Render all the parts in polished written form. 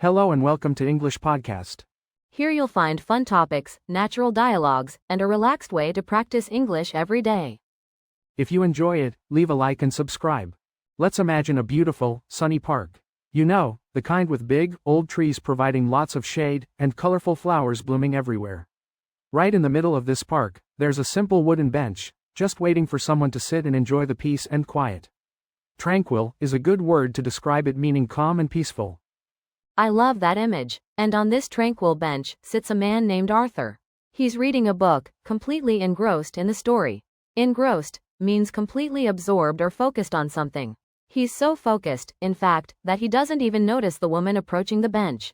Hello and welcome to English Podcast. Here you'll find fun topics, natural dialogues, and a relaxed way to practice English every day. If you enjoy it, leave a like and subscribe. Let's imagine a beautiful, sunny park. You know, the kind with big, old trees providing lots of shade, and colorful flowers blooming everywhere. Right in the middle of this park, there's a simple wooden bench, just waiting for someone to sit and enjoy the peace and quiet. Tranquil is a good word to describe it, meaning calm and peaceful. I love that image. And on this tranquil bench sits a man named Arthur. He's reading a book, completely engrossed in the story. Engrossed means completely absorbed or focused on something. He's so focused, in fact, that he doesn't even notice the woman approaching the bench.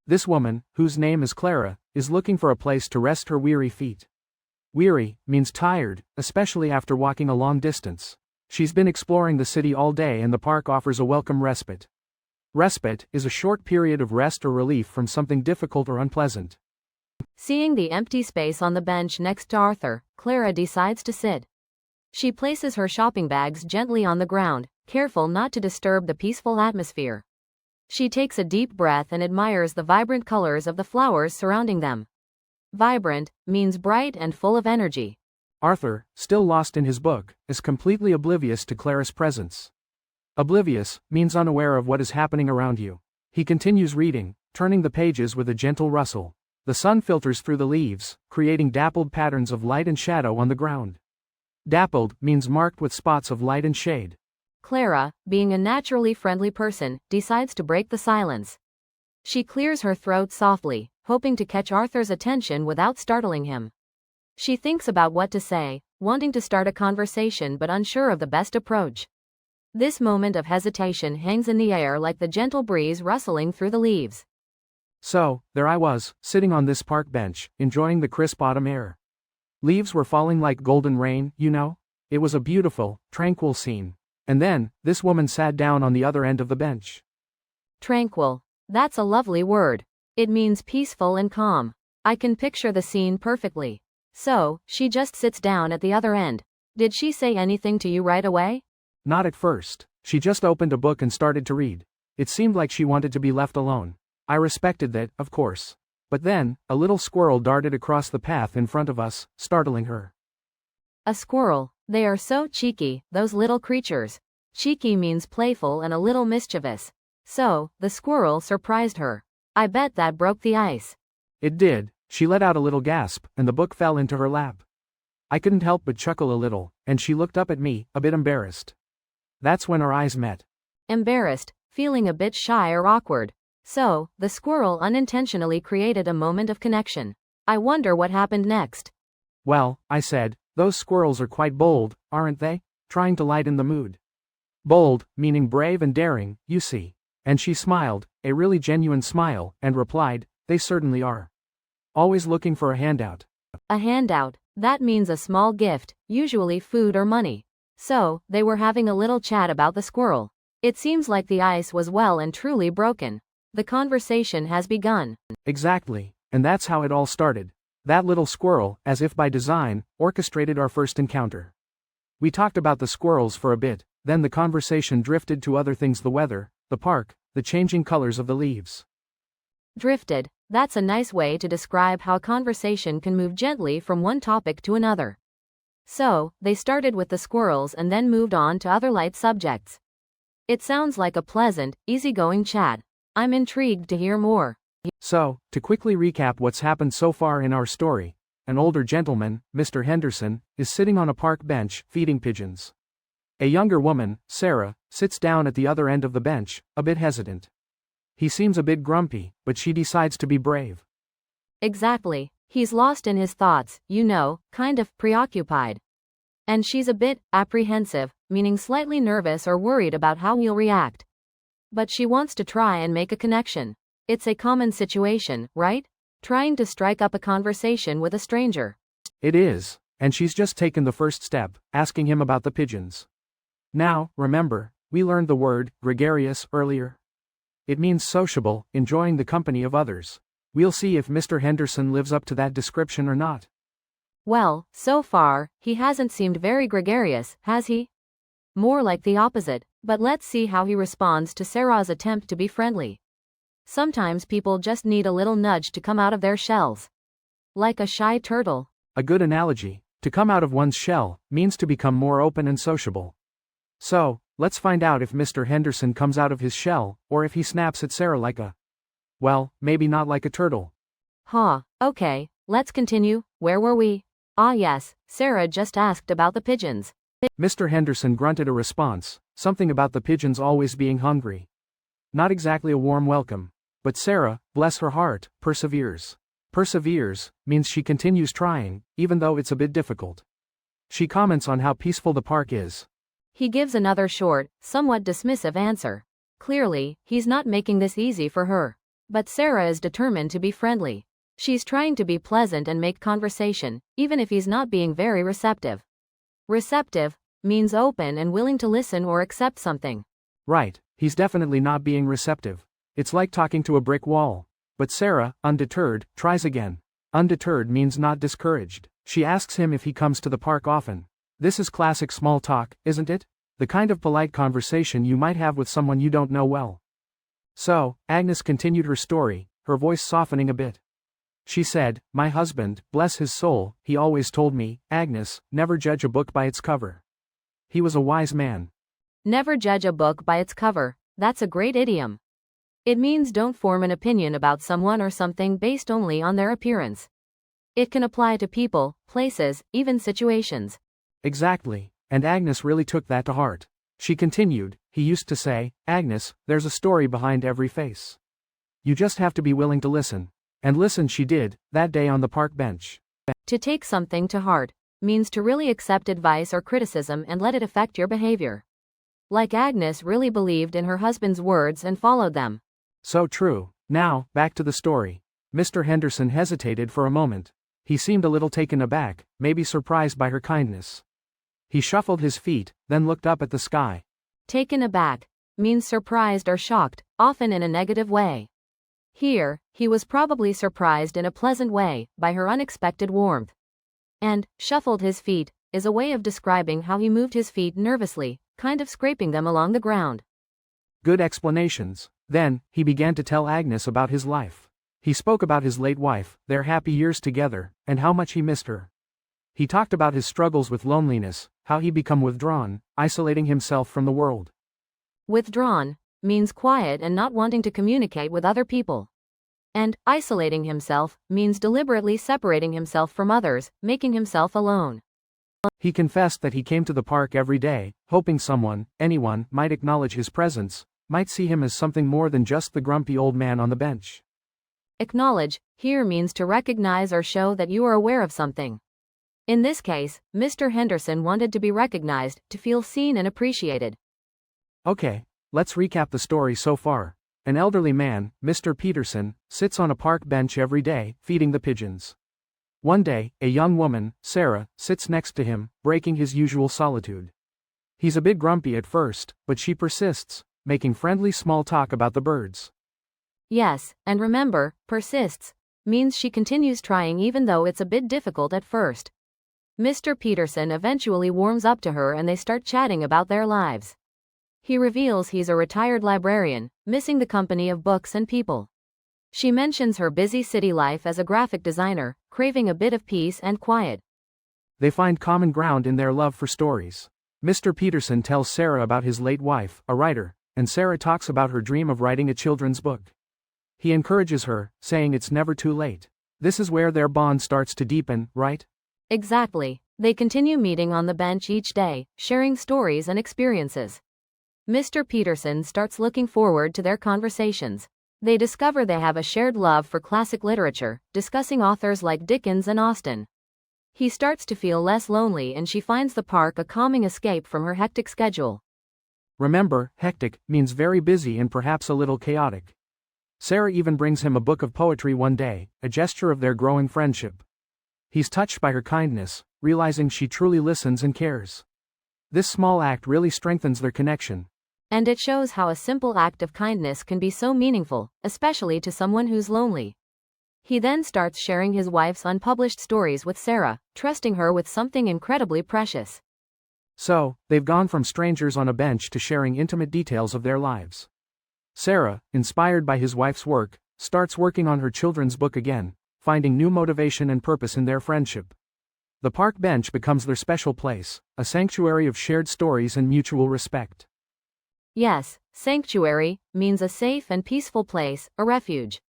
This woman, whose name is Clara, is looking for a place to rest her weary feet. Weary means tired, especially after walking a long distance. She's been exploring the city all day and the park offers a welcome respite. Respite is a short period of rest or relief from something difficult or unpleasant. Seeing the empty space on the bench next to Arthur, Clara decides to sit. She places her shopping bags gently on the ground, careful not to disturb the peaceful atmosphere. She takes a deep breath and admires the vibrant colors of the flowers surrounding them. Vibrant means bright and full of energy. Arthur, still lost in his book, is completely oblivious to Clara's presence. Oblivious means unaware of what is happening around you. He continues reading, turning the pages with a gentle rustle. The sun filters through the leaves, creating dappled patterns of light and shadow on the ground. Dappled means marked with spots of light and shade. Clara, being a naturally friendly person, decides to break the silence. She clears her throat softly, hoping to catch Arthur's attention without startling him. She thinks about what to say, wanting to start a conversation but unsure of the best approach. This moment of hesitation hangs in the air like the gentle breeze rustling through the leaves. So, there I was, sitting on this park bench, enjoying the crisp autumn air. Leaves were falling like golden rain, you know? It was a beautiful, tranquil scene. And then, this woman sat down on the other end of the bench. Tranquil. That's a lovely word. It means peaceful and calm. I can picture the scene perfectly. So, she just sits down at the other end. Did she say anything to you right away? Not at first. She just opened a book and started to read. It seemed like she wanted to be left alone. I respected that, of course. But then, a little squirrel darted across the path in front of us, startling her. A squirrel. They are so cheeky, those little creatures. Cheeky means playful and a little mischievous. So, the squirrel surprised her. I bet that broke the ice. It did. She let out a little gasp, and the book fell into her lap. I couldn't help but chuckle a little, and she looked up at me, a bit embarrassed. That's when our eyes met. Embarrassed, feeling a bit shy or awkward. So, the squirrel unintentionally created a moment of connection. I wonder what happened next. Well, I said, those squirrels are quite bold, aren't they? Trying to lighten the mood. Bold, meaning brave and daring, you see. And she smiled, a really genuine smile, and replied, they certainly are. Always looking for a handout. A handout. That means a small gift, usually food or money. So, they were having a little chat about the squirrel. It seems like the ice was well and truly broken. The conversation has begun. Exactly, and that's how it all started. That little squirrel, as if by design, orchestrated our first encounter. We talked about the squirrels for a bit, then the conversation drifted to other things: the weather, the park, the changing colors of the leaves. Drifted. That's a nice way to describe how a conversation can move gently from one topic to another. So, they started with the squirrels and then moved on to other light subjects. It sounds like a pleasant, easygoing chat. I'm intrigued to hear more. So, to quickly recap what's happened so far in our story, an older gentleman, Mr. Henderson, is sitting on a park bench, feeding pigeons. A younger woman, Sarah, sits down at the other end of the bench, a bit hesitant. He seems a bit grumpy, but she decides to be brave. Exactly. He's lost in his thoughts, you know, kind of preoccupied. And she's a bit apprehensive, meaning slightly nervous or worried about how he'll react. But she wants to try and make a connection. It's a common situation, right? Trying to strike up a conversation with a stranger. It is, and she's just taken the first step, asking him about the pigeons. Now, remember, we learned the word gregarious earlier. It means sociable, enjoying the company of others. We'll see if Mr. Henderson lives up to that description or not. Well, so far, he hasn't seemed very gregarious, has he? More like the opposite, but let's see how he responds to Sarah's attempt to be friendly. Sometimes people just need a little nudge to come out of their shells. Like a shy turtle. A good analogy. To come out of one's shell means to become more open and sociable. So, let's find out if Mr. Henderson comes out of his shell, or if he snaps at Sarah like a... well, maybe not like a turtle. Huh, okay, let's continue. Where were we? Ah yes, Sarah just asked about the pigeons. Mr. Henderson grunted a response, something about the pigeons always being hungry. Not exactly a warm welcome. But Sarah, bless her heart, perseveres. Perseveres means she continues trying, even though it's a bit difficult. She comments on how peaceful the park is. He gives another short, somewhat dismissive answer. Clearly, he's not making this easy for her. But Sarah is determined to be friendly. She's trying to be pleasant and make conversation, even if he's not being very receptive. Receptive means open and willing to listen or accept something. Right, he's definitely not being receptive. It's like talking to a brick wall. But Sarah, undeterred, tries again. Undeterred means not discouraged. She asks him if he comes to the park often. This is classic small talk, isn't it? The kind of polite conversation you might have with someone you don't know well. So, Agnes continued her story, her voice softening a bit. She said, "My husband, bless his soul, he always told me, Agnes, never judge a book by its cover." He was a wise man. Never judge a book by its cover. That's a great idiom. It means don't form an opinion about someone or something based only on their appearance. It can apply to people, places, even situations. Exactly, and Agnes really took that to heart. She continued, "He used to say, Agnes, there's a story behind every face. You just have to be willing to listen." And listen she did, that day on the park bench. To take something to heart means to really accept advice or criticism and let it affect your behavior. Like Agnes really believed in her husband's words and followed them. So true. Now, back to the story. Mr. Henderson hesitated for a moment. He seemed a little taken aback, maybe surprised by her kindness. He shuffled his feet, then looked up at the sky. Taken aback means surprised or shocked, often in a negative way. Here, he was probably surprised in a pleasant way by her unexpected warmth. And, shuffled his feet, is a way of describing how he moved his feet nervously, kind of scraping them along the ground. Good explanations. Then, he began to tell Agnes about his life. He spoke about his late wife, their happy years together, and how much he missed her. He talked about his struggles with loneliness, how he become withdrawn, isolating himself from the world. Withdrawn means quiet and not wanting to communicate with other people. And isolating himself means deliberately separating himself from others, making himself alone. He confessed that he came to the park every day, hoping someone, anyone, might acknowledge his presence, might see him as something more than just the grumpy old man on the bench. Acknowledge here means to recognize or show that you are aware of something. In this case, Mr. Henderson wanted to be recognized, to feel seen and appreciated. Okay, let's recap the story so far. An elderly man, Mr. Peterson, sits on a park bench every day, feeding the pigeons. One day, a young woman, Sarah, sits next to him, breaking his usual solitude. He's a bit grumpy at first, but she persists, making friendly small talk about the birds. Yes, and remember, persists means she continues trying even though it's a bit difficult at first. Mr. Peterson eventually warms up to her and they start chatting about their lives. He reveals he's a retired librarian, missing the company of books and people. She mentions her busy city life as a graphic designer, craving a bit of peace and quiet. They find common ground in their love for stories. Mr. Peterson tells Sarah about his late wife, a writer, and Sarah talks about her dream of writing a children's book. He encourages her, saying it's never too late. This is where their bond starts to deepen, right? Exactly. They continue meeting on the bench each day, sharing stories and experiences. Mr. Peterson starts looking forward to their conversations. They discover they have a shared love for classic literature, discussing authors like Dickens and Austen. He starts to feel less lonely and she finds the park a calming escape from her hectic schedule. Remember, hectic means very busy and perhaps a little chaotic. Sarah even brings him a book of poetry one day, a gesture of their growing friendship. He's touched by her kindness, realizing she truly listens and cares. This small act really strengthens their connection. And it shows how a simple act of kindness can be so meaningful, especially to someone who's lonely. He then starts sharing his wife's unpublished stories with Sarah, trusting her with something incredibly precious. So, they've gone from strangers on a bench to sharing intimate details of their lives. Sarah, inspired by his wife's work, starts working on her children's book again, finding new motivation and purpose in their friendship. The park bench becomes their special place, a sanctuary of shared stories and mutual respect. Yes, sanctuary means a safe and peaceful place, a refuge.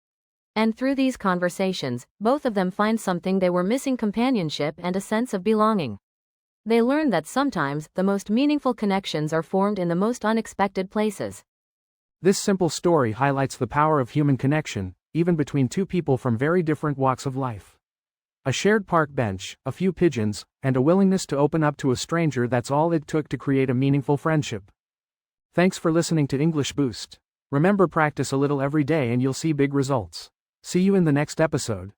And through these conversations, both of them find something they were missing: companionship and a sense of belonging. They learn that sometimes the most meaningful connections are formed in the most unexpected places. This simple story highlights the power of human connection, even between two people from very different walks of life. A shared park bench, a few pigeons, and a willingness to open up to a stranger — that's all it took to create a meaningful friendship. Thanks for listening to English Boost. Remember, practice a little every day and you'll see big results. See you in the next episode.